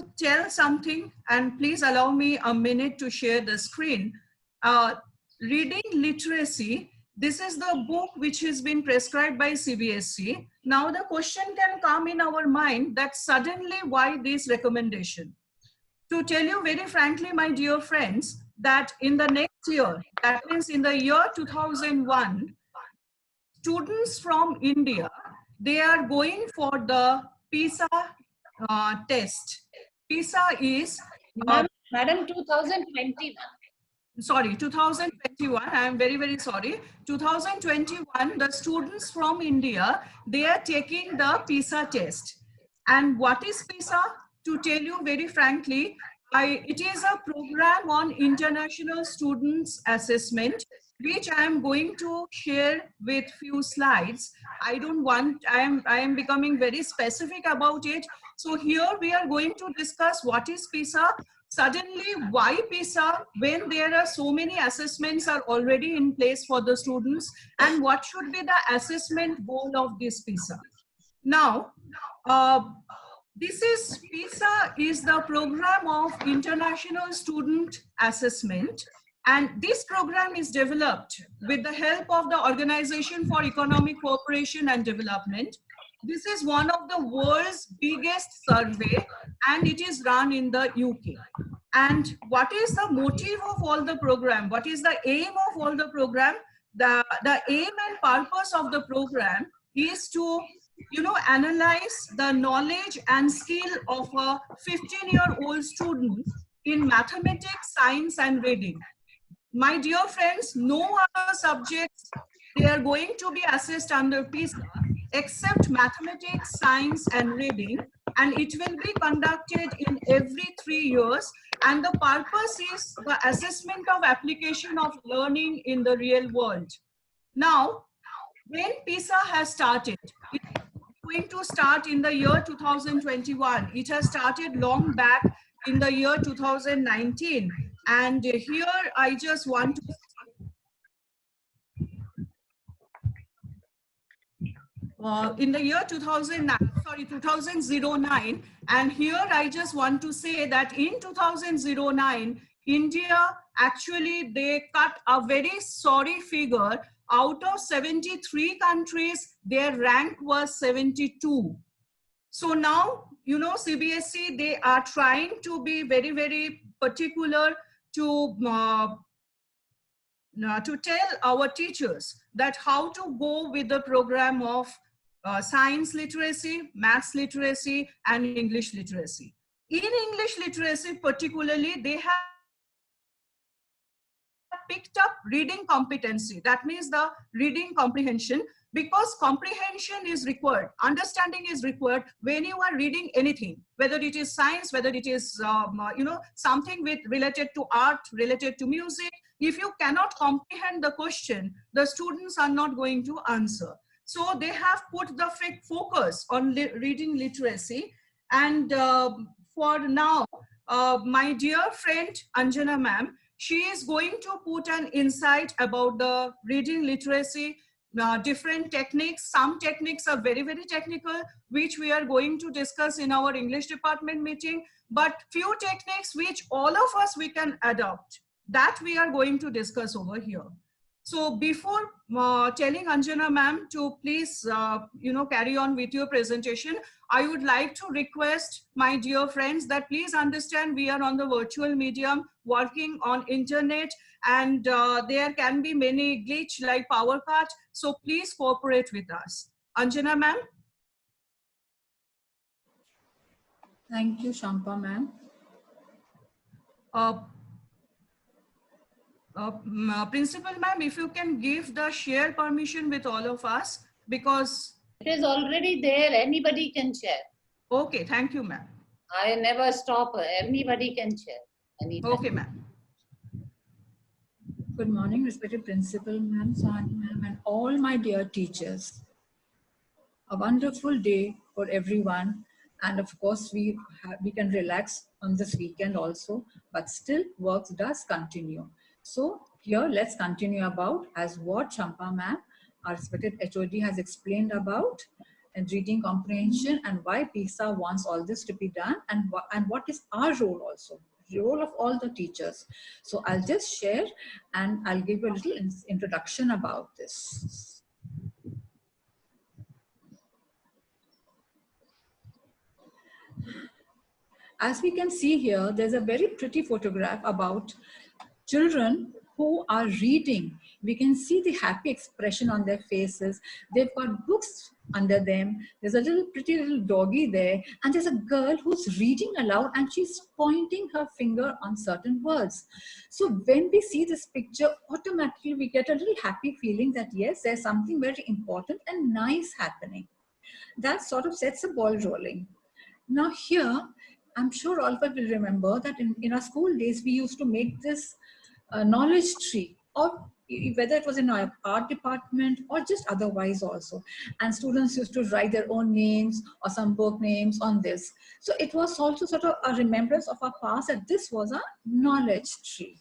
to tell something, and please allow me a minute to share the screen. Reading literacy, this is the book which has been prescribed by CBSE. Now the question can come in our mind that suddenly why this recommendation? To tell you very frankly, my dear friends, that in the next year, that means in the year 2001, students from India, they are going for the PISA test. PISA is Madam, 2021. Sorry, 2021. I am very, very sorry. 2021, the students from India, they are taking the PISA test. And what is PISA? To tell you very frankly, it is a program on international students assessment, which I am going to share with few slides. I am becoming very specific about it. So here we are going to discuss what is PISA. Suddenly, why PISA when there are so many assessments are already in place for the students, and what should be the assessment goal of this PISA? Now, PISA is the program of International Student Assessment, and this program is developed with the help of the Organization for Economic Cooperation and Development. This is one of the world's biggest survey, and it is run in the UK. And what is the motive of all the program? What is the aim of all the program? The aim and purpose of the program is to analyze the knowledge and skill of a 15-year-old student in mathematics, science, and reading. My dear friends, no other subjects they are going to be assessed under PISA except mathematics, science, and reading, and it will be conducted in every 3 years, and the purpose is the assessment of application of learning in the real world. Now, when PISA has started, it is going to start in the year 2021. It has started long back in the year 2019, and here I just want to in the year 2009, and here I just want to say that in 2009, India actually they cut a very sorry figure. Out of 73 countries, their rank was 72. So now, CBSE, they are trying to be very, very particular to tell our teachers that how to go with the program of science literacy, maths literacy, and English literacy. In English literacy particularly, they have picked up reading competency. That means the reading comprehension, because comprehension is required, understanding is required when you are reading anything, whether it is science, whether it is something related to art, related to music. If you cannot comprehend the question, the students are not going to answer. So they have put the focus on reading literacy. And for now, my dear friend Anjana ma'am, she is going to put an insight about the reading literacy, different techniques. Some techniques are very, very technical, which we are going to discuss in our English department meeting, but few techniques which all of us we can adopt, that we are going to discuss over here. So before telling Anjana ma'am to please, carry on with your presentation, I would like to request my dear friends that please understand we are on the virtual medium, working on internet, and there can be many glitch like power cut. So please cooperate with us. Anjana ma'am. Thank you, Shampa ma'am. Principal ma'am, if you can give the share permission with all of us, because it is already there, anybody can share. Okay, thank you ma'am. I never stop, anybody can share anytime. Okay ma'am. Good morning, respected principal ma'am, Sahani ma'am, and all my dear teachers. A wonderful day for everyone, and of course we can relax on this weekend also, but still work does continue. So here let's continue about as what Shampa ma'am, our respected HOD, has explained about in reading comprehension and why PISA wants all this to be done, and what is our role also, the role of all the teachers. So I'll just share and I'll give you a little introduction about this. As we can see here, there's a very pretty photograph about children who are reading. We can see the happy expression on their faces. They've got books under them. There's a little pretty little doggy there. And there's a girl who's reading aloud and she's pointing her finger on certain words. So when we see this picture, automatically we get a little happy feeling that yes, there's something very important and nice happening. That sort of sets the ball rolling. Now here, I'm sure all of us will remember that in our school days, we used to make this knowledge tree, or whether it was in our art department or just otherwise also. And students used to write their own names or some book names on this. So it was also sort of a remembrance of our past that this was a knowledge tree.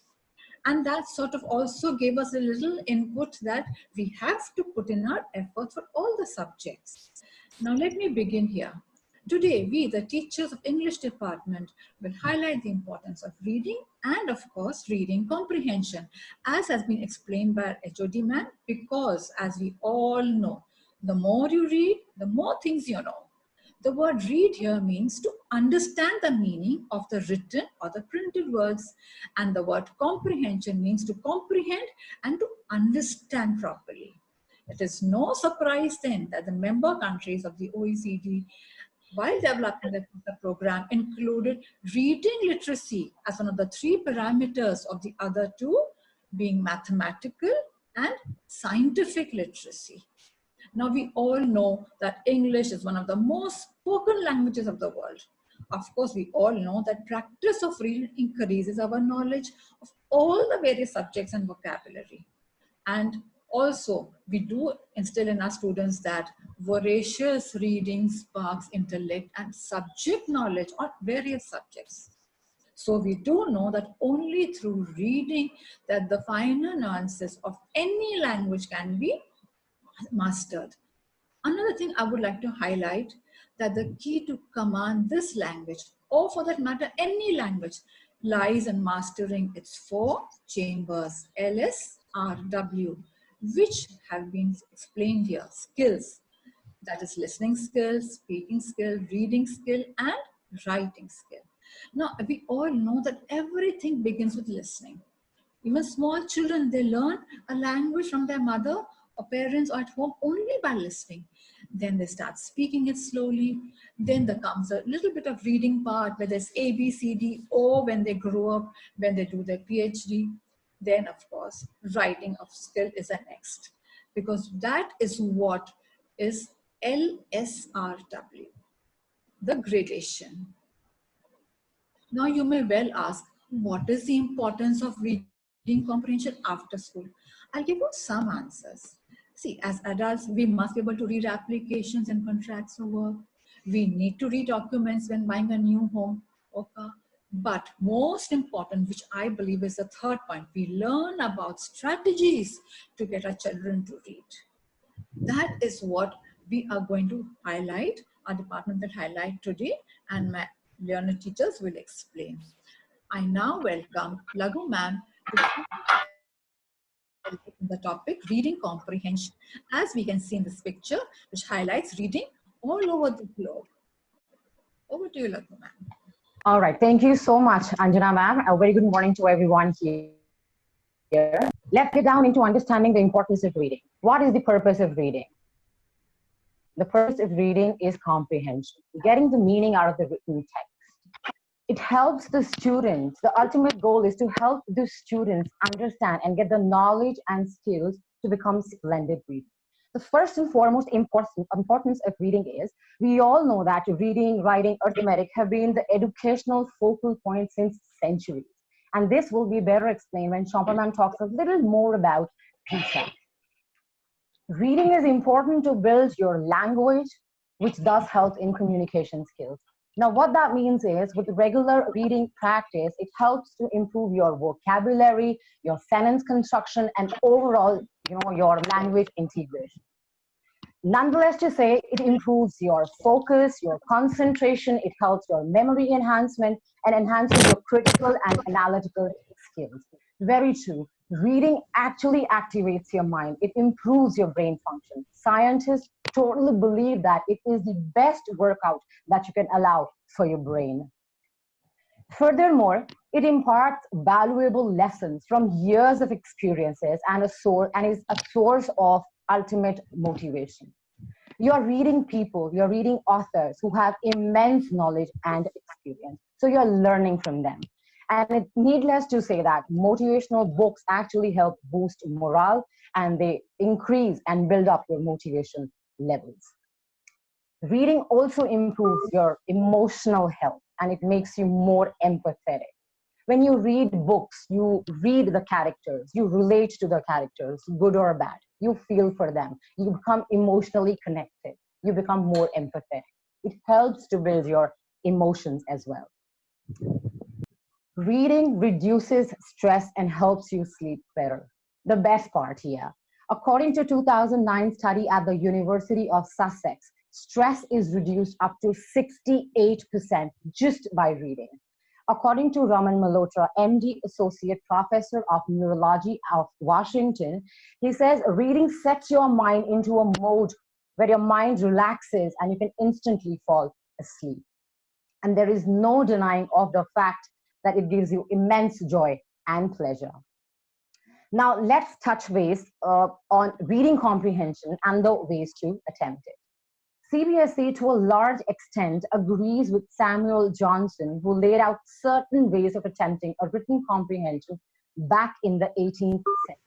And that sort of also gave us a little input that we have to put in our effort for all the subjects. Now let me begin here. Today, we, the teachers of English department, will highlight the importance of reading and, of course, reading comprehension, as has been explained by our HOD man, because, as we all know, the more you read, the more things you know. The word read here means to understand the meaning of the written or the printed words, and the word comprehension means to comprehend and to understand properly. It is no surprise then that the member countries of the OECD, while developing the program, included reading literacy as one of the 3 parameters of the other 2 being mathematical and scientific literacy. Now we all know that English is one of the most spoken languages of the world. Of course, we all know that practice of reading increases our knowledge of all the various subjects and vocabulary. And also, we do instill in our students that voracious reading sparks intellect and subject knowledge on various subjects. So we do know that only through reading that the finer nuances of any language can be mastered. Another thing I would like to highlight, that the key to command this language, or for that matter any language, lies in mastering its 4 chambers, LS, RW, which have been explained here. Skills, that is listening skill, speaking skill, reading skill, and writing skill. Now, we all know that everything begins with listening. Even small children, they learn a language from their mother or parents or at home only by listening. Then they start speaking it slowly. Then there comes a little bit of reading part where there's A, B, C, D, or when they grow up, when they do their PhD. Then, of course, writing of skill is the next, because that is what is LSRW, the gradation. Now, you may well ask, what is the importance of reading comprehension after school? I'll give you some answers. See, as adults, we must be able to read applications and contracts for work. We need to read documents when buying a new home or car. But most important, which I believe is the 3rd point, we learn about strategies to get our children to read. That is what we are going to highlight, our department will highlight today, and my learner teachers will explain. I now welcome Lagu ma'am to the topic reading comprehension, as we can see in this picture, which highlights reading all over the globe. Over to you, Lagu ma'am. All right, thank you so much, Anjana ma'am. A very good morning to everyone here. Let's get down into understanding the importance of reading. What is the purpose of reading? The purpose of reading is comprehension, getting the meaning out of the written text. It helps the students. The ultimate goal is to help the students understand and get the knowledge and skills to become splendid readers. The first and foremost importance of reading is, we all know that reading, writing, arithmetic have been the educational focal point since centuries. And this will be better explained when Shompa ma'am talks a little more about PISA. Reading is important to build your language, which does help in communication skills. Now, what that means is, with regular reading practice, it helps to improve your vocabulary, your sentence construction, and overall, your language integration. Nonetheless, to say it improves your focus, your concentration, it helps your memory enhancement and enhances your critical and analytical skills. Very true. Reading actually activates your mind. It improves your brain function. Scientists totally believe that it is the best workout that you can allow for your brain. Furthermore, it imparts valuable lessons from years of experiences and is a source of ultimate motivation. You're reading people, you're reading authors who have immense knowledge and experience. So you're learning from them. And it's needless to say that motivational books actually help boost morale and they increase and build up your motivation levels. Reading also improves your emotional health and it makes you more empathetic. When you read books, you read the characters, you relate to the characters, good or bad. You feel for them. You become emotionally connected. You become more empathetic. It helps to build your emotions as well. Reading reduces stress and helps you sleep better. The best part here. According to 2009 study at the University of Sussex, stress is reduced up to 68% just by reading. According to Raman Malhotra, MD, Associate Professor of Neurology of Washington, he says reading sets your mind into a mode where your mind relaxes and you can instantly fall asleep. And there is no denying of the fact that it gives you immense joy and pleasure. Now let's touch base on reading comprehension and the ways to attempt it. CBSE to a large extent agrees with Samuel Johnson, who laid out certain ways of attempting a written comprehension back in the 18th century.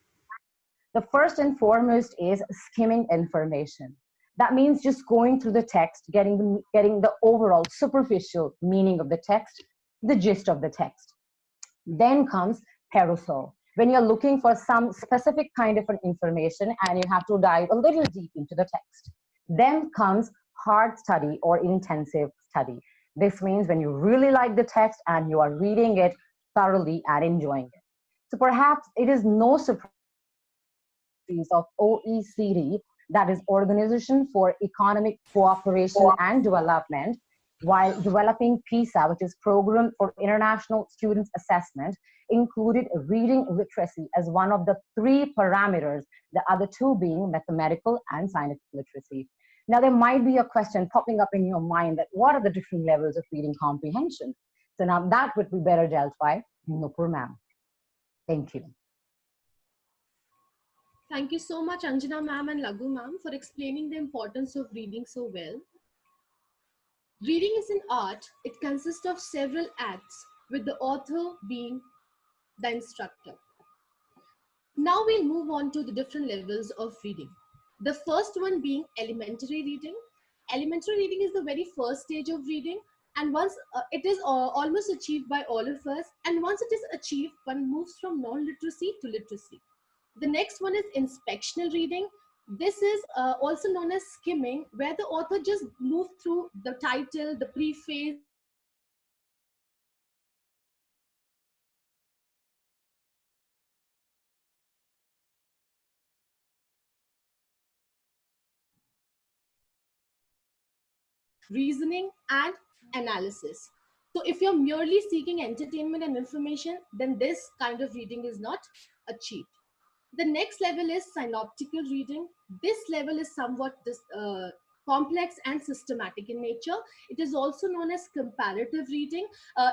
The first and foremost is skimming information. That means just going through the text, getting the overall superficial meaning of the text, the gist of the text. Then comes perusal, when you're looking for some specific kind of an information and you have to dive a little deep into the text. Then comes hard study or intensive study. This means when you really like the text and you are reading it thoroughly and enjoying it. So perhaps it is no surprise of OECD, that is Organization for Economic Cooperation and Development, while developing PISA, which is Program for International Students Assessment, included reading literacy as one of the 3 parameters, the other 2 being mathematical and scientific literacy. Now, there might be a question popping up in your mind that what are the different levels of reading comprehension? So now that would be better dealt by Nupur ma'am. Thank you. Thank you so much, Anjana ma'am and Lagu ma'am, for explaining the importance of reading so well. Reading is an art. It consists of several acts, with the author being the instructor. Now we'll move on to the different levels of reading. The first one being elementary reading. Elementary reading is the very first stage of reading, and once it is almost achieved by all of us, and once it is achieved, one moves from non-literacy to literacy. The next one is inspectional reading. This is also known as skimming, where the author just moves through the title, the preface, reasoning, and analysis. So if you're merely seeking entertainment and information, then this kind of reading is not achieved. The next level is synoptical reading. This level is somewhat complex and systematic in nature. It is also known as comparative reading,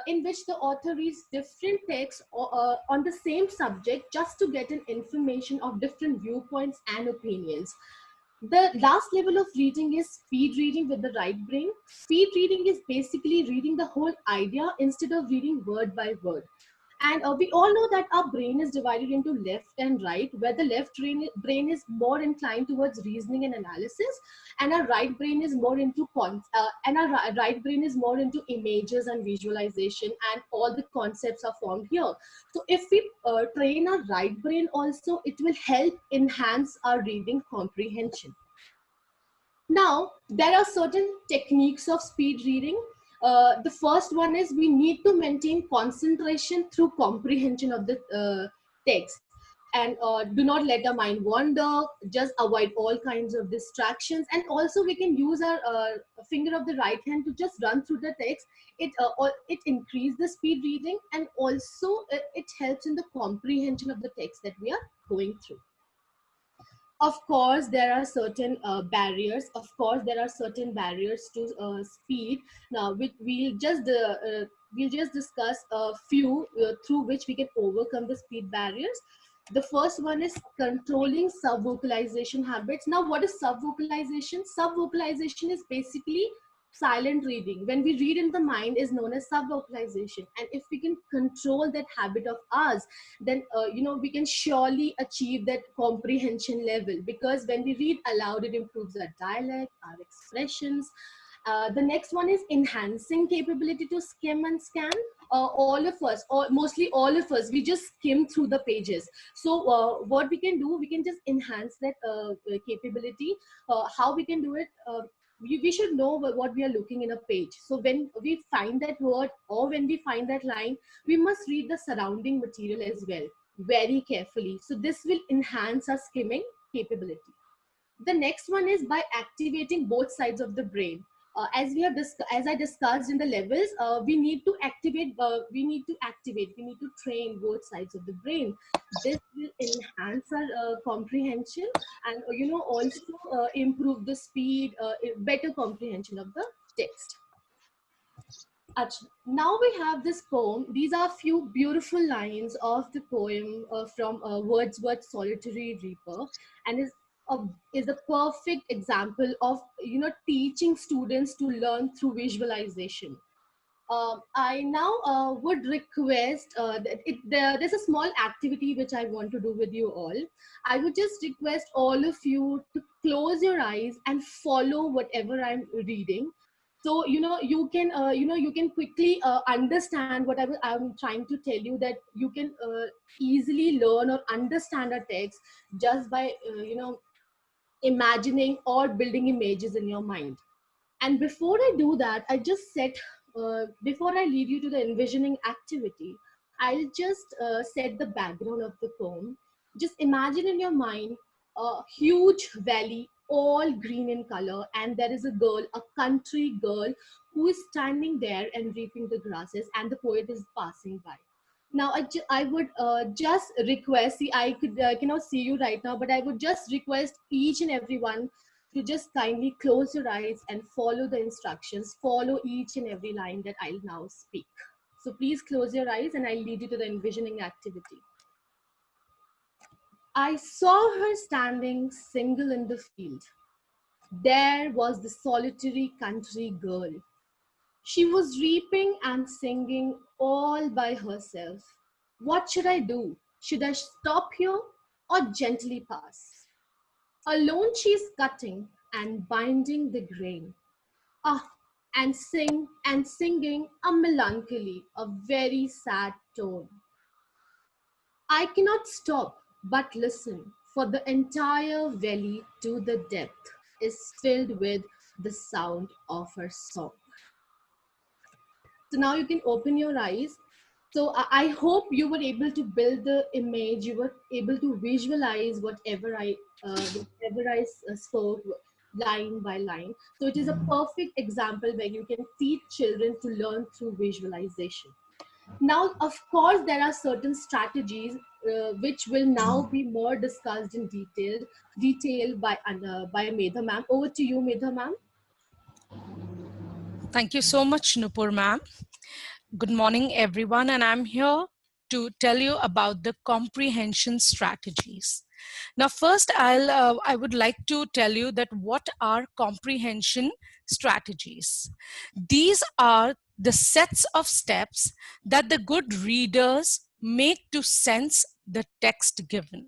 in which the author reads different texts on the same subject just to get an information of different viewpoints and opinions. The last level of reading is speed reading with the right brain. Speed reading is basically reading the whole idea instead of reading word by word. And we all know that our brain is divided into left and right, where the left brain is more inclined towards reasoning and analysis, and our right brain is more into images and visualization, and all the concepts are formed here. So if we train our right brain also, it will help enhance our reading comprehension. Now, there are certain techniques of speed reading. The first one is we need to maintain concentration through comprehension of the text. and do not let our mind wander. Just avoid all kinds of distractions, and also we can use our finger of the right hand to just run through the text. It increases the speed reading, and also it helps in the comprehension of the text that we are going through. Of course there are certain barriers. Of course there are certain barriers to speed. Now we'll just discuss a few through which we can overcome the speed barriers. The first one is controlling sub-vocalization habits. Now what is sub-vocalization? Sub-vocalization is basically silent reading. When we read in the mind is known as sub-vocalization, and if we can control that habit of ours, then we can surely achieve that comprehension level, because when we read aloud it improves our dialect, our expressions. The next one is enhancing capability to skim and scan. All of us, or mostly all of us, we just skim through the pages. So what we can do, we can just enhance that capability. How we can do it? We should know what we are looking in a page. So when we find that word or when we find that line, we must read the surrounding material as well very carefully. So this will enhance our skimming capability. The next one is by activating both sides of the brain. As I discussed in the levels, we need to train both sides of the brain. This will enhance our comprehension, and also improve the speed, better comprehension of the text. Now we have this poem. These are few beautiful lines of the poem from Wordsworth's Solitary Reaper, and is a perfect example of teaching students to learn through visualization. I now would request there's a small activity which I want to do with you all. I would just request all of you to close your eyes and follow whatever I'm reading. So you can quickly understand what I'm trying to tell you, that you can easily learn or understand a text just by imagining or building images in your mind. And before I do that, I just set, before I lead you to the envisioning activity, I'll just set the background of the poem. Just imagine in your mind a huge valley, all green in color, and there is a girl, a country girl, who is standing there and reaping the grasses, and the poet is passing by. Now I would just request, see, I cannot see you right now, but I would just request each and everyone to just kindly close your eyes and follow the instructions, follow each and every line that I'll now speak. So please close your eyes and I'll lead you to the envisioning activity. I saw her standing single in the field. There was the solitary country girl. She was reaping and singing all by herself. What should I do? Should I stop here or gently pass? Alone she's cutting and binding the grain. And singing a melancholy, a very sad tone. I cannot stop but listen, for the entire valley to the depth is filled with the sound of her song. So now you can open your eyes. So I hope you were able to build the image, you were able to visualize whatever I spoke line by line. So it is a perfect example where you can teach children to learn through visualization. Now, of course, there are certain strategies which will now be more discussed in detail by Medha ma'am. Over to you, Medha ma'am. Thank you so much, Nupur ma'am. Good morning, everyone, and I'm here to tell you about the comprehension strategies. Now, first, I would like to tell you that what are comprehension strategies. These are the sets of steps that the good readers make to sense the text given.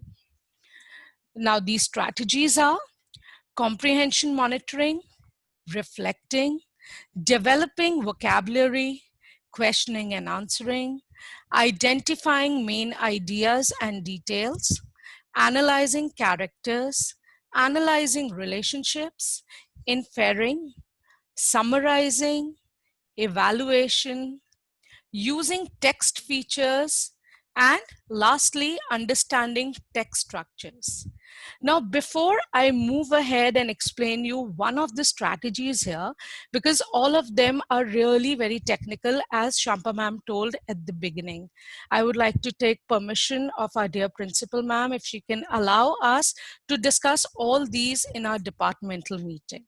Now, these strategies are comprehension monitoring, reflecting, developing vocabulary, questioning and answering, identifying main ideas and details, analyzing characters, analyzing relationships, inferring, summarizing, evaluation, using text features, And lastly, understanding text structures. Now, before I move ahead and explain you one of the strategies here, because all of them are really very technical, as Shampa ma'am told at the beginning, I would like to take permission of our dear principal ma'am if she can allow us to discuss all these in our departmental meeting.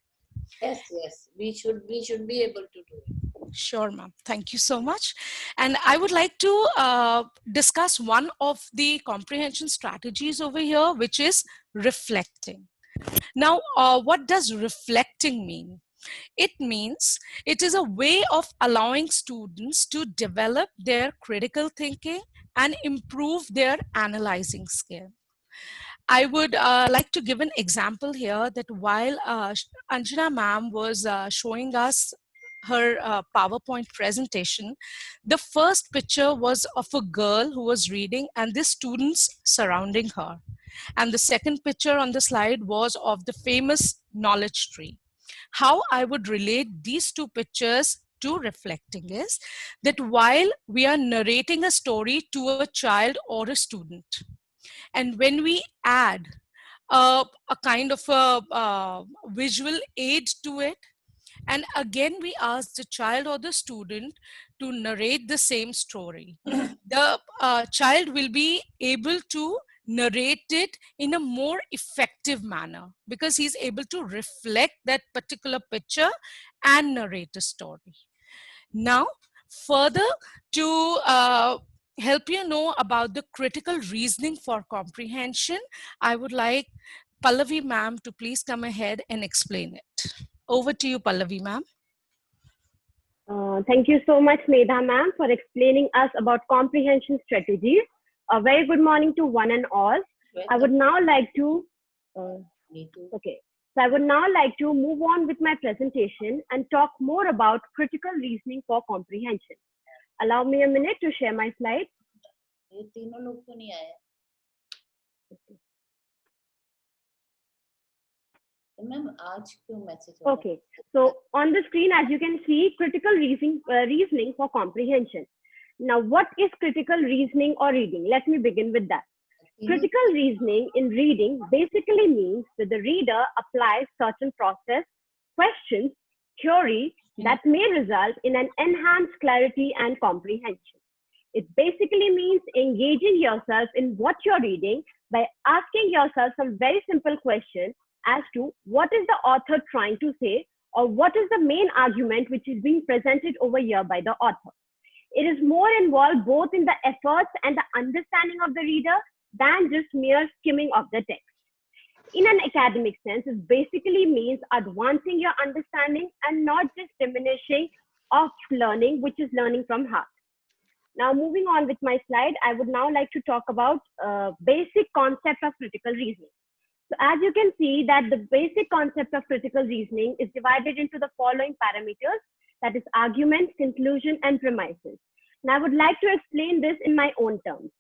Yes, yes, we should be able to do it. Sure, ma'am. Thank you so much. And I would like to discuss one of the comprehension strategies over here, which is reflecting. Now, what does reflecting mean? It means it is a way of allowing students to develop their critical thinking and improve their analyzing skill. I would like to give an example here that while Anjana ma'am was showing us her PowerPoint presentation, the first picture was of a girl who was reading and the students surrounding her. And the second picture on the slide was of the famous knowledge tree. How I would relate these two pictures to reflecting is that while we are narrating a story to a child or a student, and when we add a kind of a visual aid to it, and again we ask the child or the student to narrate the same story, the child will be able to narrate it in a more effective manner because he's able to reflect that particular picture and narrate a story. Now, further to help you know about the critical reasoning for comprehension, I would like Pallavi ma'am to please come ahead and explain it. Over to you, Pallavi ma'am. Thank you so much, Medha ma'am, for explaining us about comprehension strategies. A very good morning to one and all. I would now like to, Me too. okay. So I would now like to move on with my presentation and talk more about critical reasoning for comprehension. Allow me a minute to share my slides. ये तीनों लोग क्यों नहीं आए? तो ma'am आज क्यों message? Okay, so on the screen, as you can see, critical reasoning for comprehension. Now, what is critical reasoning or reading? Let me begin with that. Critical reasoning in reading basically means that the reader applies certain process, questions, theory that may result in an enhanced clarity and comprehension. It basically means engaging yourself in what you're reading by asking yourself some very simple questions as to what is the author trying to say, or what is the main argument which is being presented over here by the author. It is more involved both in the efforts and the understanding of the reader than just mere skimming of the text. In an academic sense, it basically means advancing your understanding and not just diminishing of learning, which is learning from heart. Now, moving on with my slide, I would now like to talk about basic concept of critical reasoning. So as you can see that the basic concept of critical reasoning is divided into the following parameters, that is argument, conclusion, and premises. And I would like to explain this in my own terms.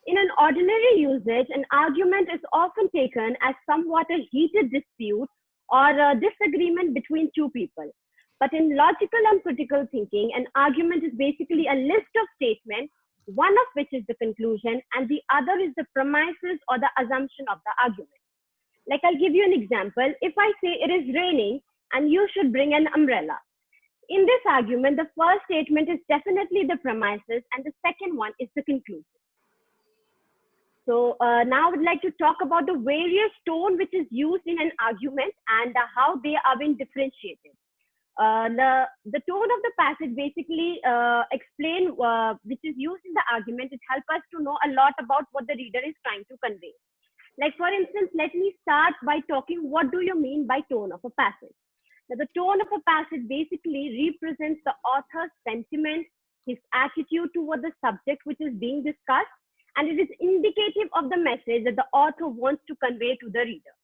In an ordinary usage, an argument is often taken as somewhat a heated dispute or a disagreement between two people. But in logical and critical thinking, an argument is basically a list of statements, one of which is the conclusion and the other is the premises or the assumption of the argument. Like I'll give you an example. If I say it is raining and you should bring an umbrella. In this argument, the first statement is definitely the premises and the second one is the conclusion. So now I would like to talk about the various tone which is used in an argument and how they are being differentiated. The tone of the passage basically explain which is used in the argument. It helps us to know a lot about what the reader is trying to convey. Like for instance, let me start by talking what do you mean by tone of a passage. Now the tone of a passage basically represents the author's sentiment, his attitude toward the subject which is being discussed, and it is indicative of the message that the author wants to convey to the reader.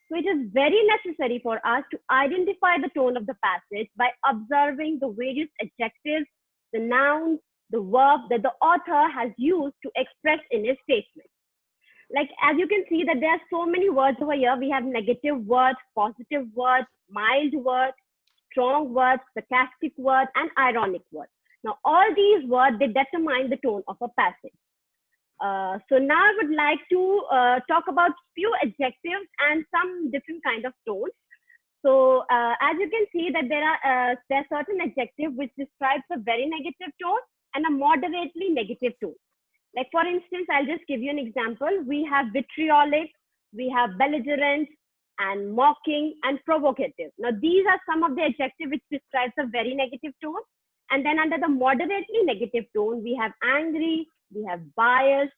So it is very necessary for us to identify the tone of the passage by observing the various adjectives, the nouns, the verbs that the author has used to express in his statement. Like as you can see that there are so many words over here. We have negative words, positive words, mild words, strong words, sarcastic words, and ironic words. Now all these words, they determine the tone of a passage. So now I would like to talk about few adjectives and some different kind of tones. So as you can see that there are certain adjectives which describes a very negative tone and a moderately negative tone. Like for instance, I'll just give you an example. We have vitriolic, we have belligerent, and mocking and provocative. Now these are some of the adjectives which describes a very negative tone. And then under the moderately negative tone, we have angry, we have biased,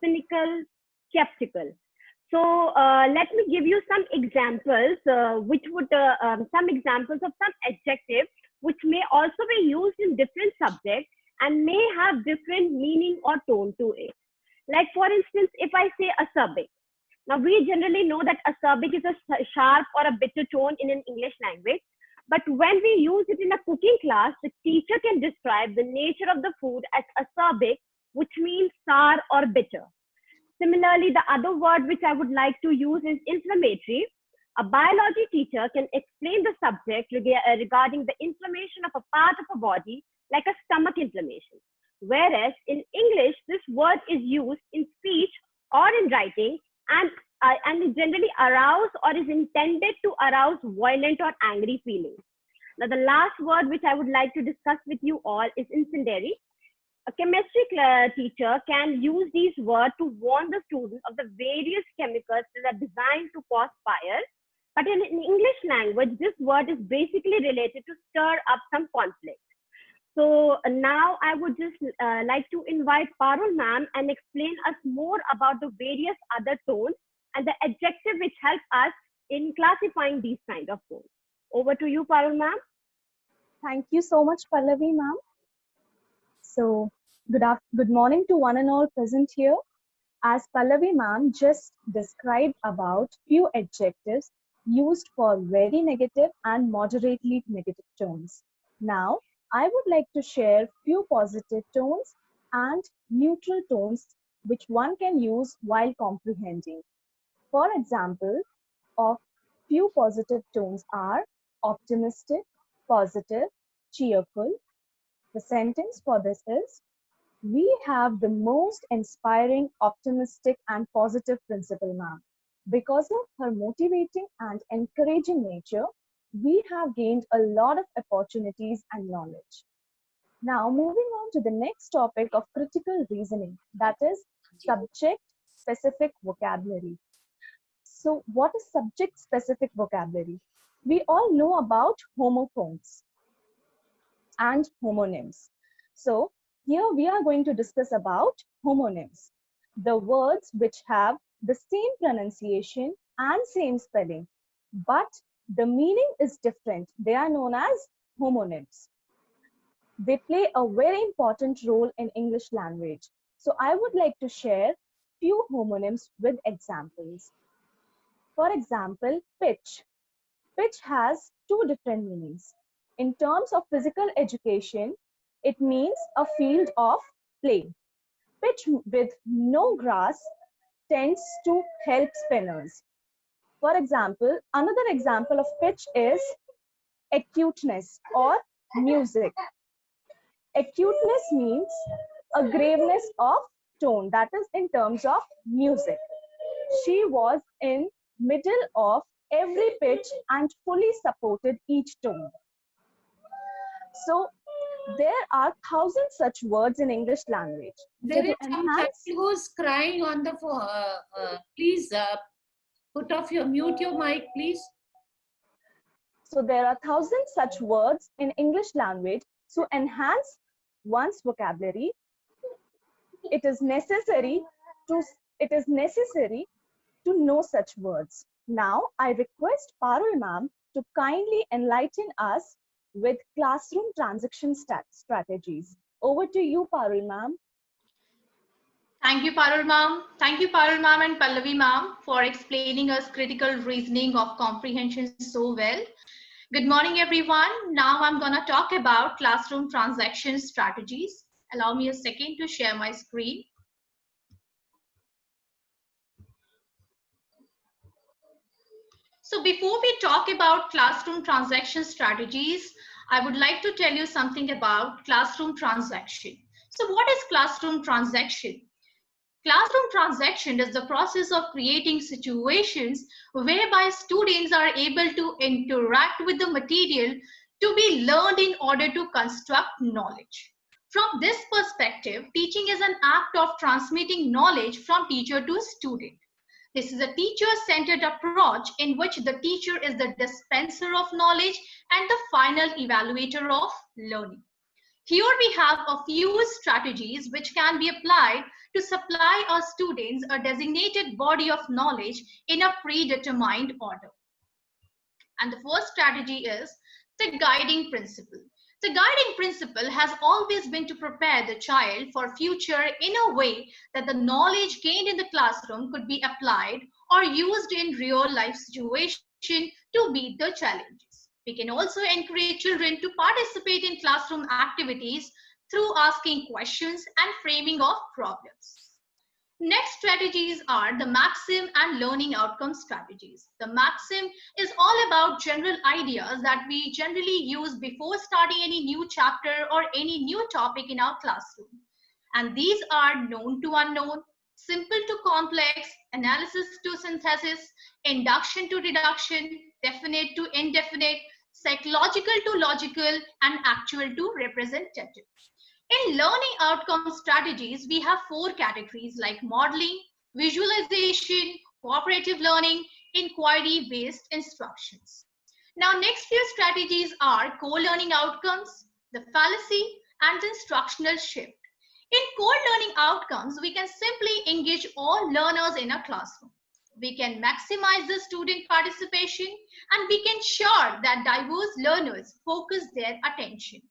cynical, skeptical. So let me give you some examples, some examples of some adjectives which may also be used in different subjects and may have different meaning or tone to it. Like for instance, if I say acerbic. Now we generally know that acerbic is a sharp or a bitter tone in an English language. But when we use it in a cooking class, the teacher can describe the nature of the food as acerbic, which means sour or bitter. Similarly, the other word which I would like to use is inflammatory. A biology teacher can explain the subject regarding the inflammation of a part of a body, like a stomach inflammation. Whereas in English, this word is used in speech or in writing and is generally arouse or is intended to arouse violent or angry feelings. Now, the last word which I would like to discuss with you all is incendiary. A chemistry teacher can use these words to warn the student of the various chemicals that are designed to cause fire. But in English language, this word is basically related to stir up some conflict. So now I would just like to invite Parul ma'am and explain us more about the various other tones and the adjective which help us in classifying these kind of tones. Over to you, Parul ma'am. Thank you so much, Pallavi ma'am. So good morning to one and all present here. As Pallavi ma'am just described about few adjectives used for very negative and moderately negative tones. Now, I would like to share few positive tones and neutral tones which one can use while comprehending. For example, of few positive tones are optimistic, positive, cheerful. The sentence for this is, we have the most inspiring, optimistic and positive principal ma'am. Because of her motivating and encouraging nature, we have gained a lot of opportunities and knowledge. Now, moving on to the next topic of critical reasoning, that is subject-specific vocabulary. So what is subject-specific vocabulary? We all know about homophones and homonyms. So here we are going to discuss about homonyms, the words which have the same pronunciation and same spelling, but the meaning is different. They are known as homonyms. They play a very important role in English language. So I would like to share few homonyms with examples. For example, pitch. Pitch has two different meanings. In terms of physical education, it means a field of play. Pitch with no grass tends to help spinners. For example, another example of pitch is acuteness or music. Acuteness means a graveness of tone, that is in terms of music. She was in middle of every pitch and fully supported each tone. So there are 1,000 such words in English language. There is somebody who's crying on the phone. Please put off mute your mic, please. So there are 1,000 such words in English language. To enhance one's vocabulary, it is necessary to know such words. Now I request Parul ma'am to kindly enlighten us with classroom transaction strategies. Over to you, Parul ma'am. Thank you, Parul ma'am. Thank you, Parul ma'am and Pallavi ma'am, for explaining us critical reasoning of comprehension so well. Good morning, everyone. Now I'm going to talk about classroom transaction strategies. Allow me a second to share my screen. So before we talk about classroom transaction strategies, I would like to tell you something about classroom transaction. So what is classroom transaction? Classroom transaction is the process of creating situations whereby students are able to interact with the material to be learned in order to construct knowledge. From this perspective, teaching is an act of transmitting knowledge from teacher to student. This is a teacher-centered approach in which the teacher is the dispenser of knowledge and the final evaluator of learning. Here we have a few strategies which can be applied to supply our students a designated body of knowledge in a predetermined order. And the first strategy is the guiding principle. The guiding principle has always been to prepare the child for future in a way that the knowledge gained in the classroom could be applied or used in real life situation to meet the challenges. We can also encourage children to participate in classroom activities through asking questions and framing of problems. Next strategies are the maxim and learning outcome strategies. The maxim is all about general ideas that we generally use before starting any new chapter or any new topic in our classroom. And these are known to unknown, simple to complex, analysis to synthesis, induction to reduction, definite to indefinite, psychological to logical, and actual to representative. In learning outcome strategies, we have 4 categories like modeling, visualization, cooperative learning, inquiry-based instructions. Now, next few strategies are core learning outcomes, the fallacy, and the instructional shift. In core learning outcomes, we can simply engage all learners in a classroom. We can maximize the student participation, and we can ensure that diverse learners focus their attention.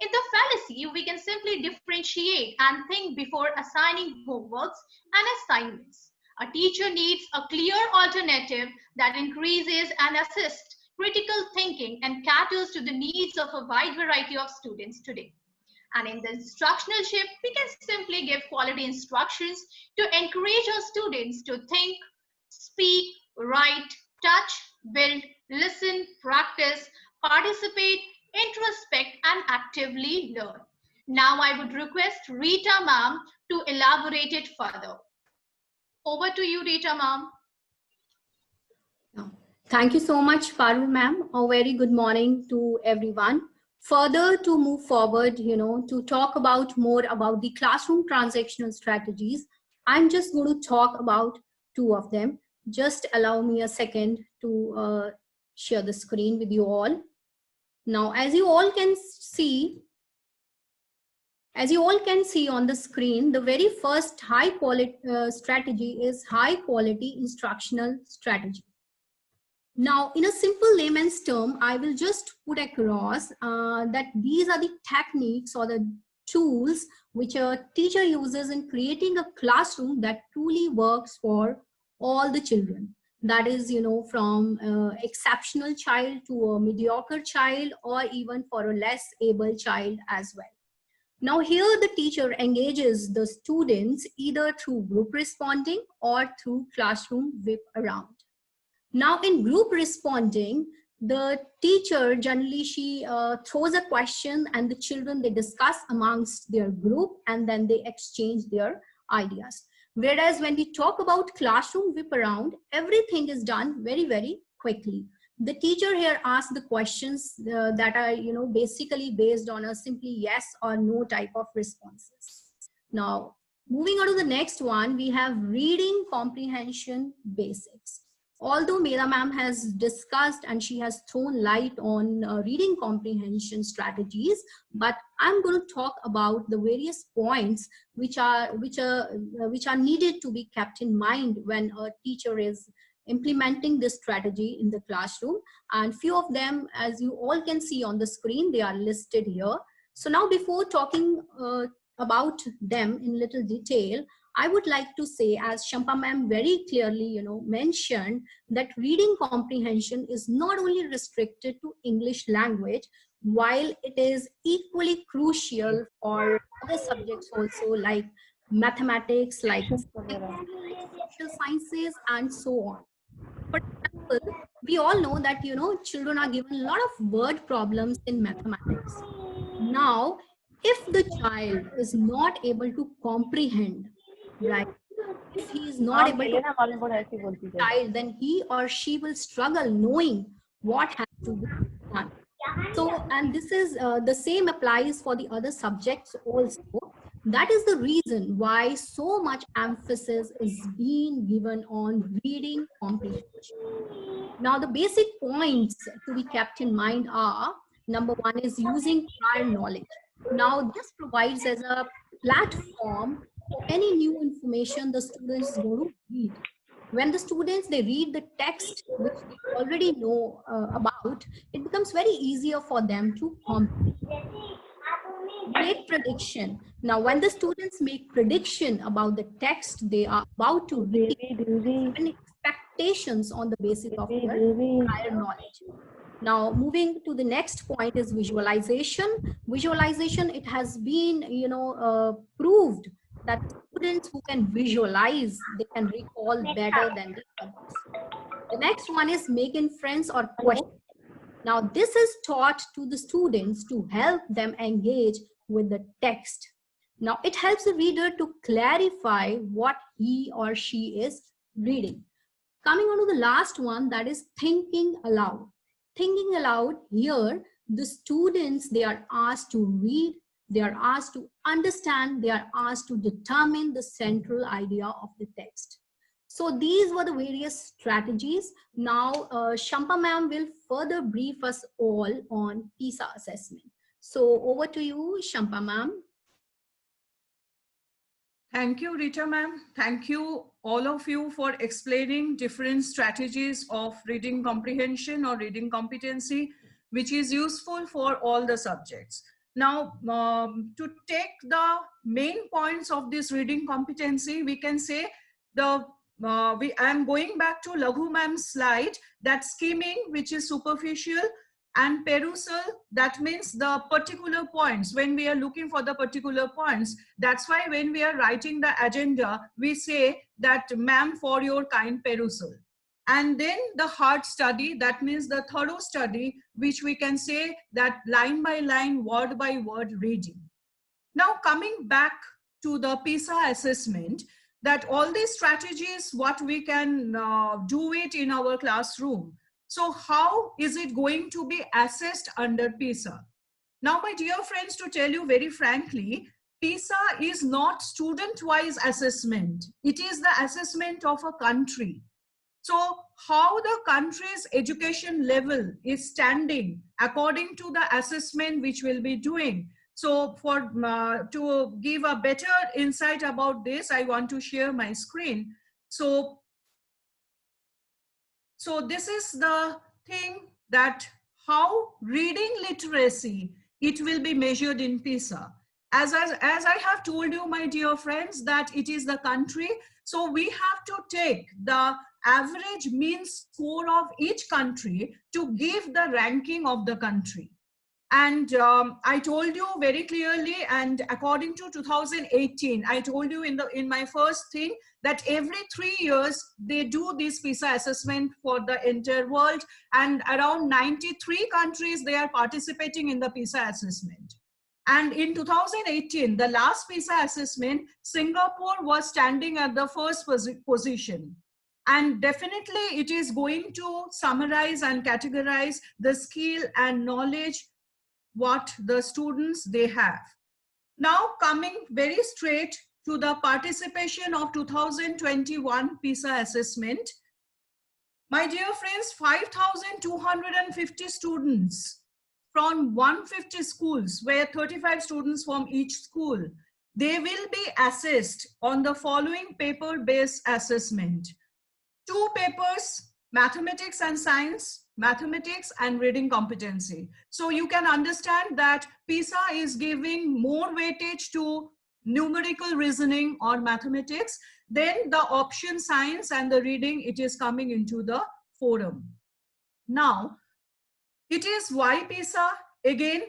In the fallacy, we can simply differentiate and think before assigning homeworks and assignments. A teacher needs a clear alternative that increases and assists critical thinking and caters to the needs of a wide variety of students today. And in the instructional shift, we can simply give quality instructions to encourage our students to think, speak, write, touch, build, listen, practice, participate, introspect, and actively learn. Now I would request Rita ma'am to elaborate it further. Over to you, Rita ma'am. Thank you so much, Parul ma'am. A very good morning to everyone. Further to move forward, to talk about more about the classroom transactional strategies, I'm just going to talk about 2 of them. Just allow me a second to share the screen with you all. Now, as you all can see on the screen, the very first high quality strategy is high quality instructional strategy. Now, in a simple layman's term, I will just put across that these are the techniques or the tools which a teacher uses in creating a classroom that truly works for all the children. That is, from exceptional child to a mediocre child, or even for a less able child as well. Now here the teacher engages the students either through group responding or through classroom whip around. Now in group responding, the teacher generally she throws a question and the children, they discuss amongst their group and then they exchange their ideas. Whereas when we talk about classroom whip around, everything is done very, very quickly. The teacher here asks the questions that are, basically based on a simply yes or no type of responses. Now, moving on to the next one, we have reading comprehension basics. Although Meera ma'am has discussed and she has thrown light on reading comprehension strategies, but I'm going to talk about the various points which are needed to be kept in mind when a teacher is implementing this strategy in the classroom. And few of them, as you all can see on the screen, they are listed here. So now before talking about them in little detail, I would like to say, as Shampa ma'am very clearly, mentioned, that reading comprehension is not only restricted to English language, while it is equally crucial for other subjects also, like mathematics, like social sciences, and so on. For example, we all know that, children are given a lot of word problems in mathematics. Now, if the child is not able to comprehend, right, if he is not able to child, then he or she will struggle knowing what has to be done. So, and this is the same applies for the other subjects also. That is the reason why so much emphasis is being given on reading comprehension. Now, the basic points to be kept in mind are, number one is using prior knowledge. Now, this provides as a platform for any new information the students go to read. When the students, they read the text which they already know about, it becomes very easier for them to comprehend. Make prediction. Now, when the students make prediction about the text they are about to read, and expectations on the basis of their prior knowledge. Now, moving to the next point is visualization. Visualization, it has been, proved that students who can visualize, they can recall better than the others. The next one is make inference or question. Now, this is taught to the students to help them engage with the text. Now, it helps the reader to clarify what he or she is reading. Coming on to the last one, that is thinking aloud. Thinking aloud, here, the students, they are asked to read, they are asked to understand, they are asked to determine the central idea of the text. So these were the various strategies. Now, Shampa ma'am will further brief us all on PISA assessment. So over to you, Shampa ma'am. Thank you, Rita ma'am. Thank you, all of you, for explaining different strategies of reading comprehension or reading competency, which is useful for all the subjects. Now, to take the main points of this reading competency, we can say I am going back to Laghu ma'am's slide, that skimming, which is superficial, and perusal, that means the particular points. When we are looking for the particular points, that's why when we are writing the agenda, we say that ma'am, for your kind perusal. And then the hard study, that means the thorough study, which we can say that line by line, word by word reading. Now, coming back to the PISA assessment, that all these strategies, what we can do it in our classroom. So how is it going to be assessed under PISA? Now, my dear friends, to tell you very frankly, PISA is not student-wise assessment. It is the assessment of a country. So how the country's education level is standing according to the assessment which we'll be doing. So for to give a better insight about this, I want to share my screen. So this is the thing, that how reading literacy, it will be measured in PISA. As I have told you, my dear friends, that it is the country. So we have to take the average mean score of each country to give the ranking of the country. And I told you very clearly, and according to 2018, I told you in my first thing that every 3 years they do this PISA assessment for the entire world, and around 93 countries, they are participating in the PISA assessment. And in 2018, the last PISA assessment, Singapore was standing at the first position. And definitely it is going to summarize and categorize the skill and knowledge what the students they have. Now coming very straight to the participation of 2021 PISA assessment. My dear friends, 5,250 students from 150 schools, where 35 students from each school, they will be assessed on the following paper-based assessment. 2 papers, mathematics and science, mathematics and reading competency. So you can understand that PISA is giving more weightage to numerical reasoning or mathematics. Then the option science and the reading, it is coming into the forum. Now, it is why PISA, again,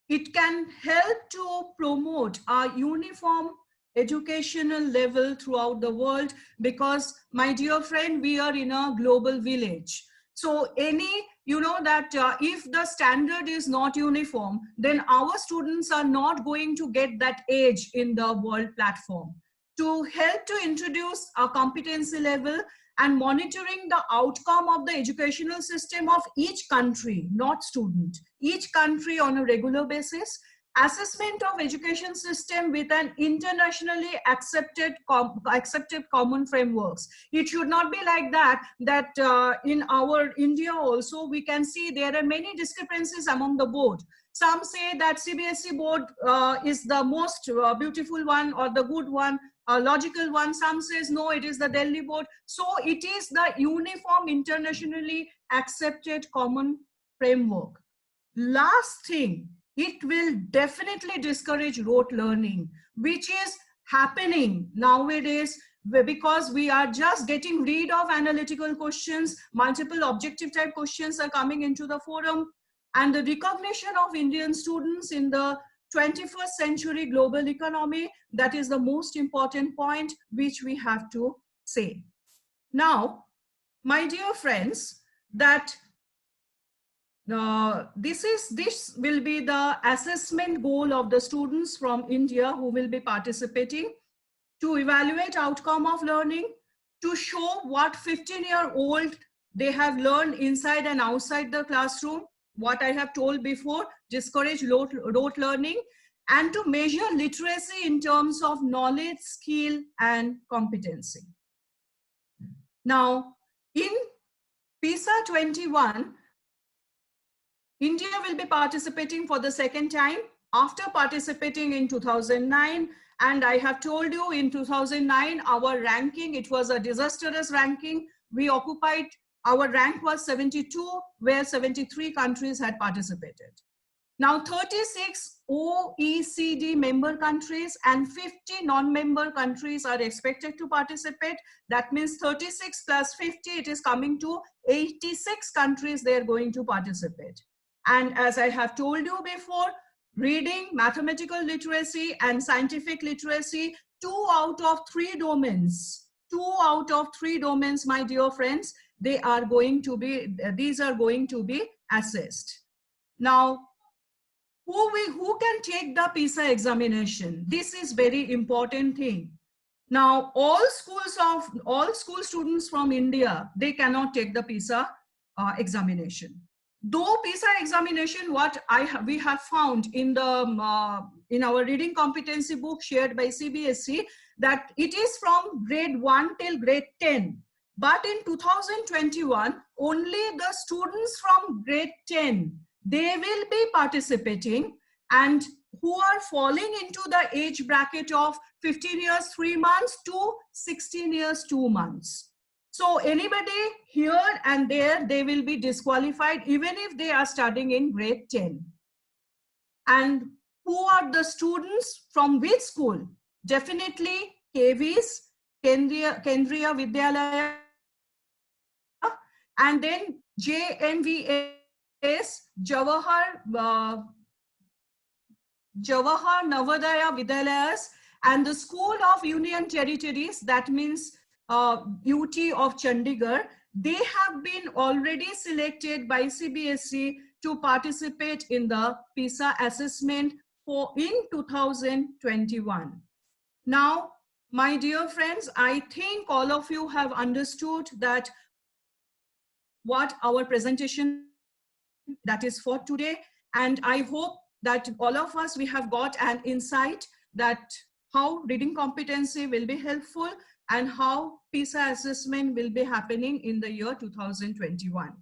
it can help to promote a uniform educational level throughout the world, because my dear friend, we are in a global village. So if the standard is not uniform, then our students are not going to get that edge in the world platform. to help to introduce a competency level and monitoring the outcome of the educational system of each country, not student, each country on a regular basis. Assessment of education system with an internationally accepted common frameworks. It should not be like that, in our India also we can see there are many discrepancies among the board. Some say that CBSE board is the most beautiful one or the good one, logical one. Some says no, it is the Delhi board. So it is the uniform internationally accepted common framework. Last thing, it will definitely discourage rote learning, which is happening nowadays because we are just getting rid of analytical questions. Multiple objective type questions are coming into the forum, and the recognition of Indian students in the 21st century global economy, that is the most important point which we have to say. Now, my dear friends, that this will be the assessment goal of the students from India who will be participating, to evaluate outcome of learning, to show what 15-year-old they have learned inside and outside the classroom, what I have told before, discourage rote learning, and to measure literacy in terms of knowledge, skill, and competency. Now, in PISA 21, India will be participating for the second time after participating in 2009. And I have told you in 2009, our ranking, it was a disastrous ranking. We occupied, our rank was 72, where 73 countries had participated. Now 36 OECD member countries and 50 non-member countries are expected to participate. That means 36 plus 50, it is coming to 86 countries they are going to participate. And as I have told you before, reading, mathematical literacy, and scientific literacy, 2 out of 3 domains, my dear friends, they are going to be, these are going to be assessed. Now, who can take the PISA examination? This is very important thing. Now, all school students from India, they cannot take the PISA examination. Though PISA examination, what we have found in the in our reading competency book shared by CBSE, that it is from grade 1 till grade 10. But in 2021, only the students from grade 10, they will be participating, and who are falling into the age bracket of 15 years 3 months to 16 years 2 months. So anybody here and there, they will be disqualified even if they are studying in grade 10. And who are the students from which school? Definitely KVs, Kendriya Vidyalaya, and then JNVS, Jawahar Navodaya Vidyalayas, and the School of Union Territories, that means UT of Chandigarh. They have been already selected by CBSE to participate in the PISA assessment in 2021. Now, my dear friends, I think all of you have understood that what our presentation that is for today, and I hope that all of us, we have got an insight that how reading competency will be helpful and how PISA assessment will be happening in the year 2021.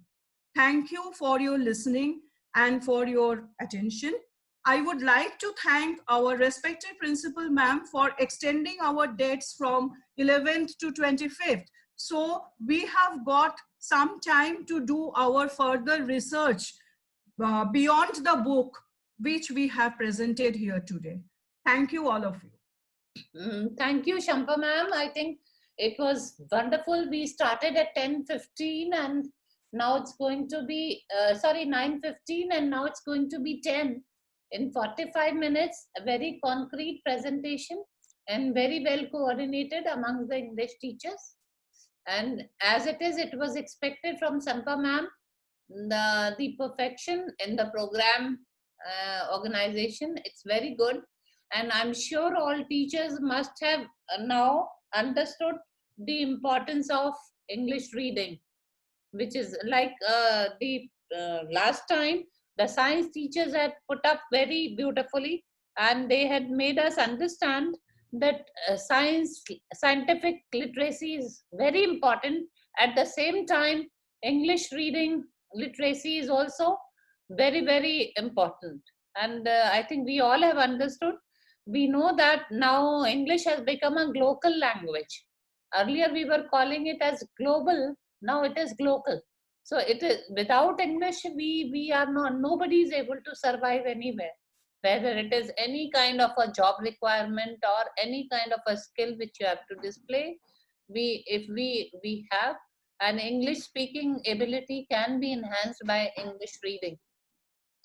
Thank you for your listening and for your attention. I would like to thank our respected principal ma'am for extending our dates from 11th to 25th. So we have got some time to do our further research beyond the book which we have presented here today. Thank you, all of you. Thank you, Shampa ma'am. I think it was wonderful. We started at 10:15 and now it's going to be, 9:15 and now it's going to be 10. In 45 minutes, a very concrete presentation and very well coordinated amongst the English teachers. And as it is, it was expected from Shampa ma'am, the perfection in the program organization. It's very good. And I'm sure all teachers must have now understood the importance of English reading, which is like the last time the science teachers had put up very beautifully, and they had made us understand that scientific literacy is very important. At the same time, English reading literacy is also very, very important. And I think we all have understood. We know that now English has become a global language. Earlier we were calling it as global, now it is global. So it is, without English, we are not, nobody is able to survive anywhere. Whether it is any kind of a job requirement or any kind of a skill which you have to display, if we have an English speaking ability can be enhanced by English reading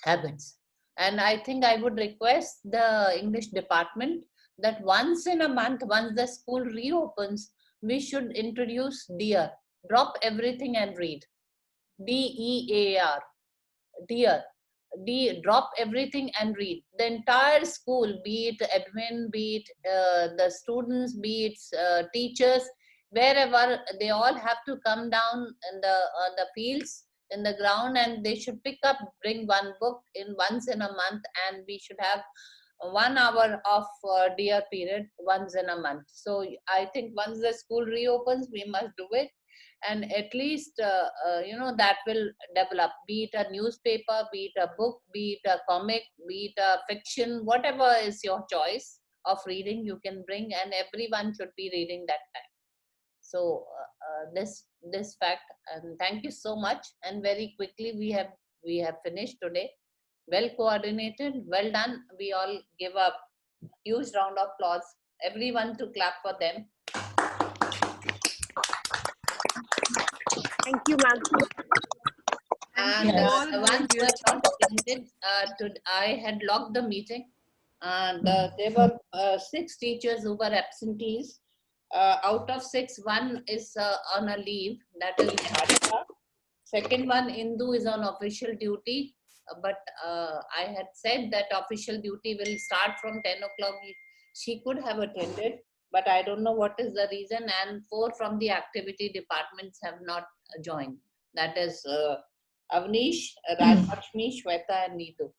habits. And I think I would request the English department that once in a month, once the school reopens, we should introduce DEAR, drop everything and read. DEAR, DEAR. Drop everything and read. The entire school, be it admin, be it the students, be it teachers, wherever, they all have to come down in the fields, in the ground, and they should pick up, bring one book in once in a month, and we should have 1 hour of DEAR period once in a month. So I think once the school reopens, we must do it. And at least, that will develop, be it a newspaper, be it a book, be it a comic, be it a fiction, whatever is your choice of reading, you can bring, and everyone should be reading that time. So this fact, and thank you so much. And very quickly, we have finished today. Well coordinated, well done. We all give a huge round of applause. Everyone to clap for them. Thank you, ma'am. And once we are not attended, I had logged the meeting, and there were 6 teachers who were absentees. Out of 6, 1 is on a leave, that is Bharata. Second one, Indu, is on official duty, but I had said that official duty will start from 10 o'clock. She could have attended, but I don't know what is the reason. And 4 from the activity departments have not joined. That is Avnish, Rajlakshmi, Shweta, and Neetu.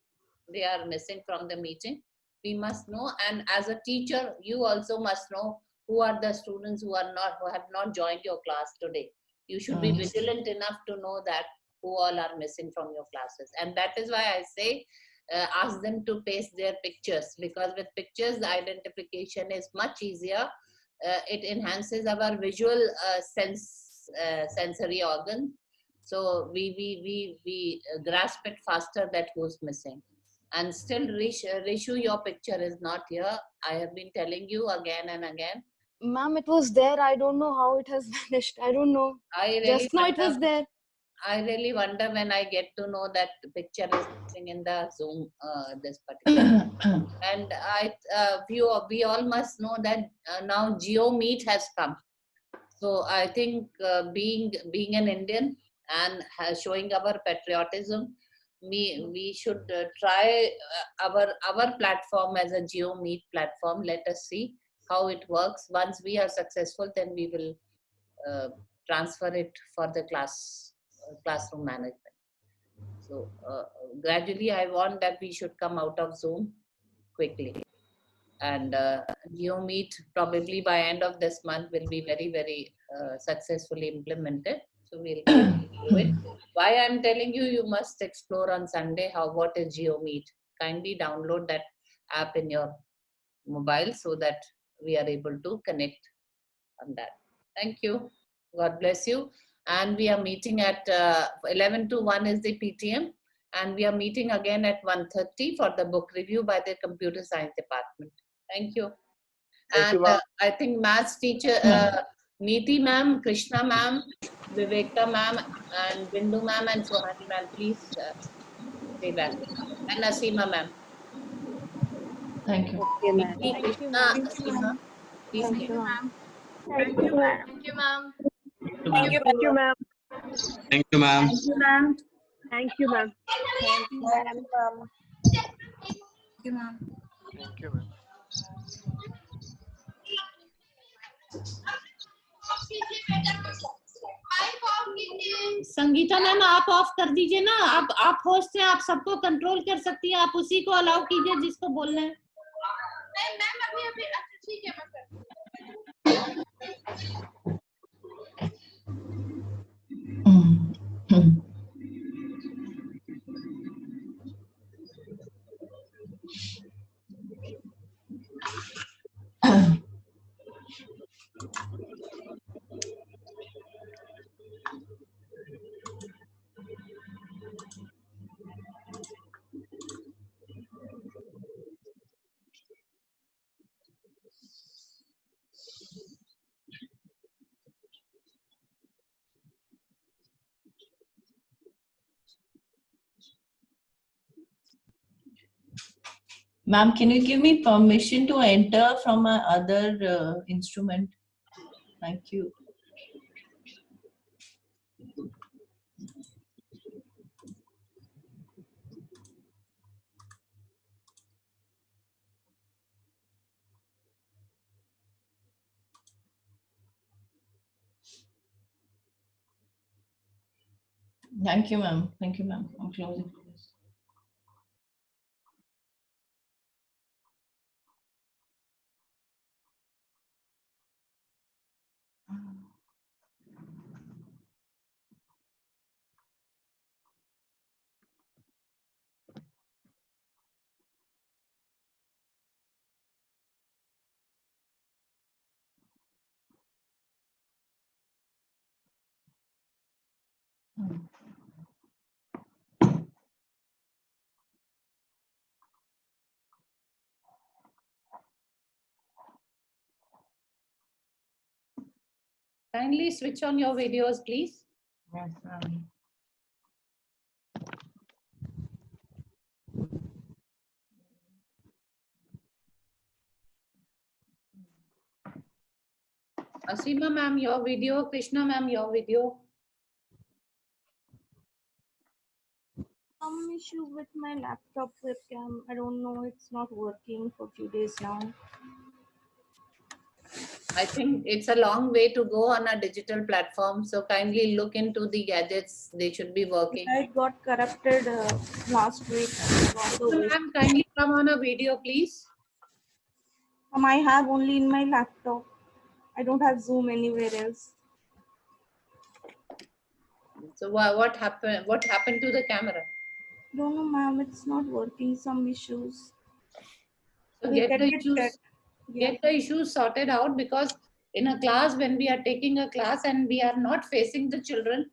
They are missing from the meeting. We must know, and as a teacher, you also must know who are the students who have not joined your class today. You should be vigilant enough to know that who all are missing from your classes. And that is why I say, ask them to paste their pictures, because with pictures, the identification is much easier. It enhances our visual sensory organ. So we grasp it faster that who's missing. And still, Rishu, your picture is not here. I have been telling you again and again. Ma'am, it was there. I don't know how it has vanished. I don't know. Just now it was there. I really wonder when I get to know that the picture is missing in the Zoom, this particular. And we all must know that now GeoMeet has come. So I think being an Indian and showing our patriotism, we should try our platform as a GeoMeet platform. Let us see how it works. Once we are successful, then we will transfer it for the classroom management. So gradually, I want that we should come out of Zoom quickly. And GeoMeet probably by end of this month will be very, very successfully implemented. So we'll do it. Why I'm telling you, you must explore on Sunday what is GeoMeet. Kindly download that app in your mobile so that we are able to connect on that. Thank you. God bless you. And we are meeting at 11 to 1 is the PTM. And we are meeting again at 1:30 for the book review by the computer science department. Thank you. And I think maths teacher, Neeti ma'am, Krishna ma'am, Viveka ma'am, and Bindu ma'am, and Sohani ma'am, please stay back. And Asima ma'am. Thank you. Okay, ma'am. Thank you, Asima. Please stay. Thank you, ma'am. Thank you, ma'am. Thank you, ma'am. Thank you, ma'am. Thank you, ma'am. Thank you, ma'am. Thank you, ma'am. Thank you, ma'am. Thank you, ma'am. Sangeeta ma'am आप of कर दीजिए ना, आप host हैं, आप सबको control कर सकती हैं, आप उसी को अलाउ कीजिए जिसको बोलना है। नहीं मैम अभी अच्छा ठीक है मैं करती हूँ। Ma'am, can you give me permission to enter from my other instrument? Thank you. Thank you, ma'am. Thank you, ma'am. I'm closing this. Kindly switch on your videos, please. Yes, ma'am. Asima ma'am, your video. Krishna ma'am, your video. Some issue with my laptop webcam. I don't know. It's not working for a few days now. I think it's a long way to go on a digital platform. So kindly look into the gadgets. They should be working. I got corrupted last week. So ma'am, kindly come on a video, please. I have only in my laptop. I don't have Zoom anywhere else. So what happened? What happened to the camera? Don't know, ma'am. It's not working. Some issues. So get the issues sorted out, because in a class, when we are taking a class and we are not facing the children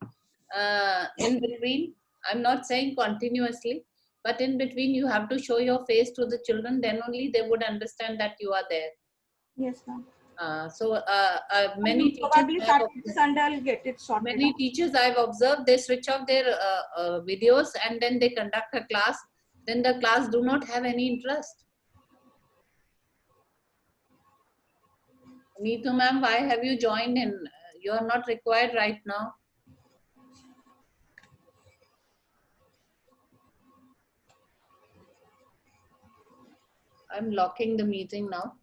in between, I'm not saying continuously, but in between you have to show your face to the children, then only they would understand that you are there. Yes, ma'am. Many teachers, I'll get it sorted many out. teachers I've observed, they switch off their videos and then they conduct a class. Then the class do not have any interest. Neetu ma'am, why have you joined in? You are not required right now. I'm locking the meeting now.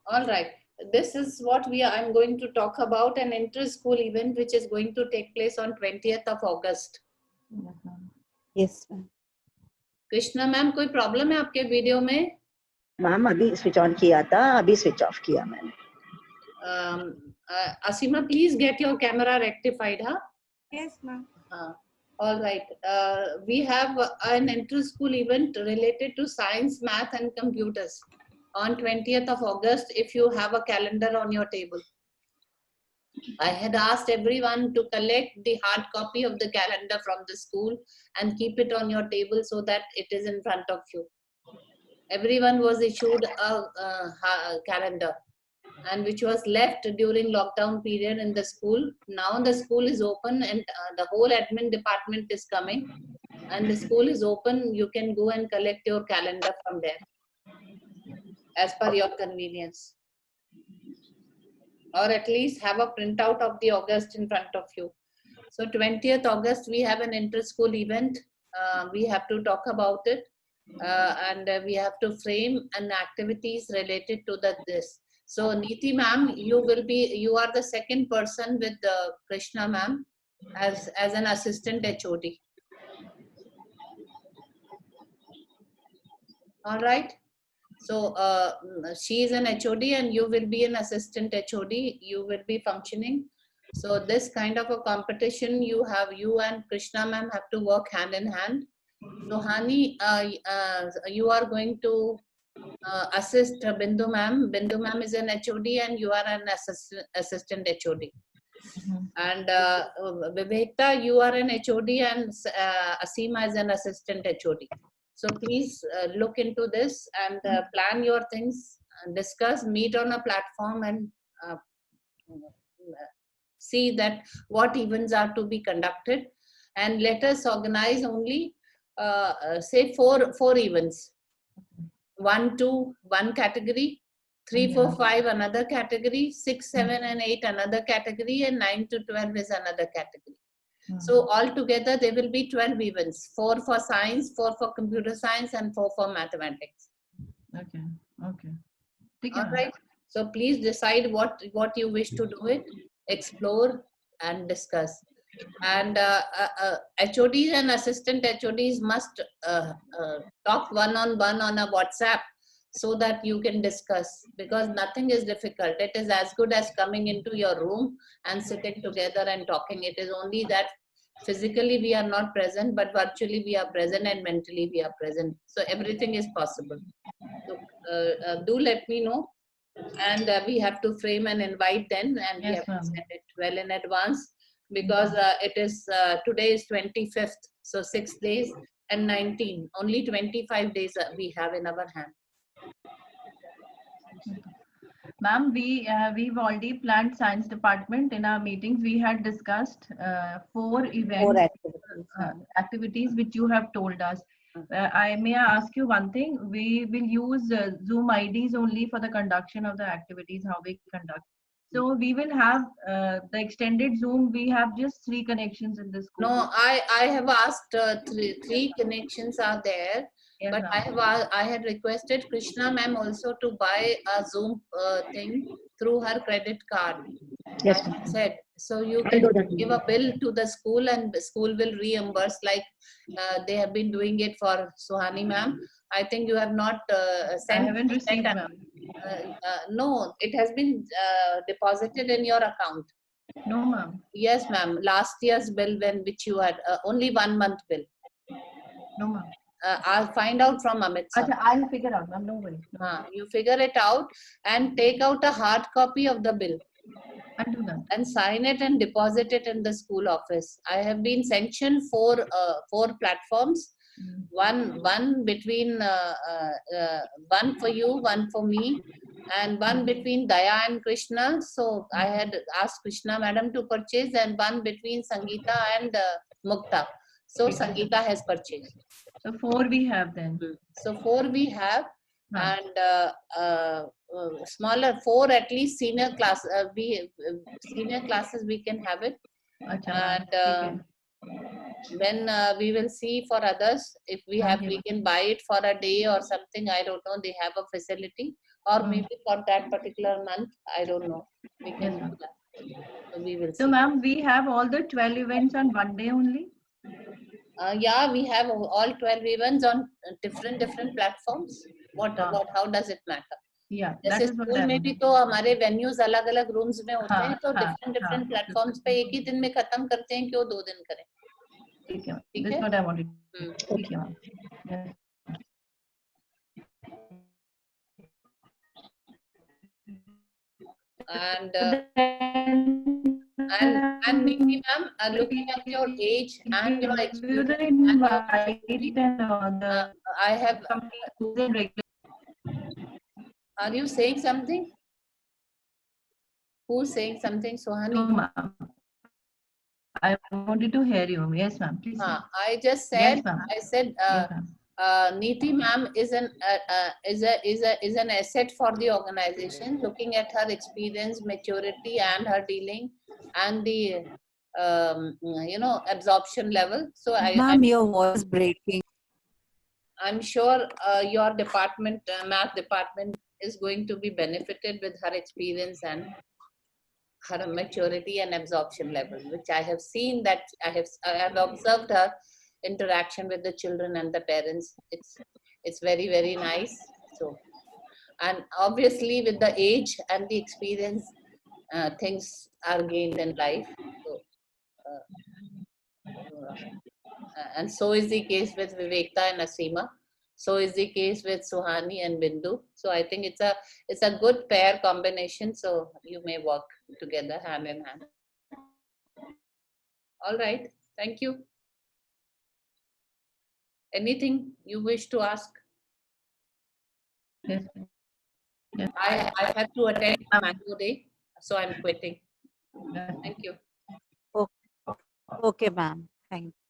All right. This is what I'm going to talk about, an inter-school event which is going to take place on 20th of August. Yes, ma'am. Krishna ma'am, कोई problem है आपके video में? Ma'am अभी switch on किया था, अभी switch off किया मैंने. Asima, please get your camera rectified, huh? Yes, ma'am. All right. We have an inter-school event related to science, math, and computers on 20th of August. If you have a calendar on your table, I had asked everyone to collect the hard copy of the calendar from the school and keep it on your table so that it is in front of you. Everyone was issued a calendar, and which was left during lockdown period in the school. Now the school is open and the whole admin department is coming, and the school is open. You can go and collect your calendar from there as per your convenience, or at least have a printout of the August in front of you. So 20th August, we have an inter-school event. We have to talk about it, and we have to frame an activities related to this. So Neeti ma'am, you are the second person with Krishna ma'am as an assistant HOD. All right. So she is an HOD and you will be an assistant HOD. You will be functioning. So this kind of a competition, you and Krishna ma'am have to work hand in hand. So Hani, you are going to assist Bindu ma'am. Bindu ma'am is an HOD and you are an assistant HOD. And Vivekta, you are an HOD and Asima is an assistant HOD. So please look into this and plan your things, discuss, meet on a platform and see that what events are to be conducted. And let us organize only, say, four events. 1, 2, one category, 3, 4, 5 another category, 6, 7 and 8 another category, and 9 to 12 is another category. So altogether there will be 12 events, 4 for science, 4 for computer science, and 4 for mathematics. Okay. All right. So please decide what you wish to do it, explore and discuss. And HODs and assistant HODs must talk one-on-one on a WhatsApp so that you can discuss, because nothing is difficult. It is as good as coming into your room and sitting together and talking. It is only that physically we are not present, but virtually we are present and mentally we are present. So everything is possible. So do let me know. And we have to frame an invite then, and we have to send it well in advance, because it is today is 25th, so 6 days and 19, only 25 days we have in our hand. Ma'am, we've already planned science department. In our meetings we had discussed 4 events, 4 activities which you have told us. I ask you one thing. We will use Zoom IDs only for the conduction of the activities, how we conduct. So we will have the extended Zoom. We have just 3 connections in the school. No, I have asked 3 connections are there. Yes, but I had requested Krishna ma'am also to buy a Zoom thing through her credit card. Yes, I said, so you can give a bill to the school and the school will reimburse, like they have been doing it for Suhani ma'am. I think you have not sent. I haven't received, ma'am. No, it has been deposited in your account. No, ma'am. Yes, ma'am. Last year's bill, which you had only 1 month bill. No, ma'am. I'll find out from Amit. I'll figure out, ma'am. No worries. You figure it out and take out a hard copy of the bill. I'll do that. And sign it and deposit it in the school office. I have been sanctioned 4 platforms. One between one for you, one for me, and one between Daya and Krishna. So I had asked Krishna madam to purchase, and one between Sangeeta and Mukta. So Sangeeta has purchased. So 4 we have then. So 4 we have, and smaller 4 at least senior class. Senior classes we can have it. And then we will see for others if we have. We can buy it for a day or something. I don't know. They have a facility, or maybe for that particular month. I don't know. We can do that. So we will see. So ma'am, we have all the 12 events on one day only? Yeah, we have all 12 events on different platforms. How does it matter? Yeah, जैसे school में भी तो हमारे venues अलग अलग rooms में होते हैं, तो डिफरेंट प्लेटफॉर्म्स पे एक ही दिन में खत्म करते हैं, क्यों 2 दिन करें? ठीक है, that's what I wanted. ठीक है ma'am. And Nikki ma'am, looking at your age and your experience, I have. Are you saying something? Who's saying something, Sohani? No, ma'am. I wanted to hear you. Yes, ma'am. Please. I just said. Yes, I said. Neeti ma'am is an asset for the organization. Looking at her experience, maturity, and her dealing, and the absorption level. So ma'am, your voice breaking. I'm sure your department, math department, is going to be benefited with her experience and her maturity and absorption level, which I have seen that I have observed her interaction with the children and the parents. It's very, very nice. So, and obviously with the age and the experience, things are gained in life. So, and so is the case with Vivekta and Asima. So is the case with Suhani and Bindu. So I think it's a good pair combination. So you may work together hand in hand. All right. Thank you. Anything you wish to ask? Yes. Yes. I have to attend a Mango Day, so I'm quitting. Thank you. Okay, ma'am. Thank you.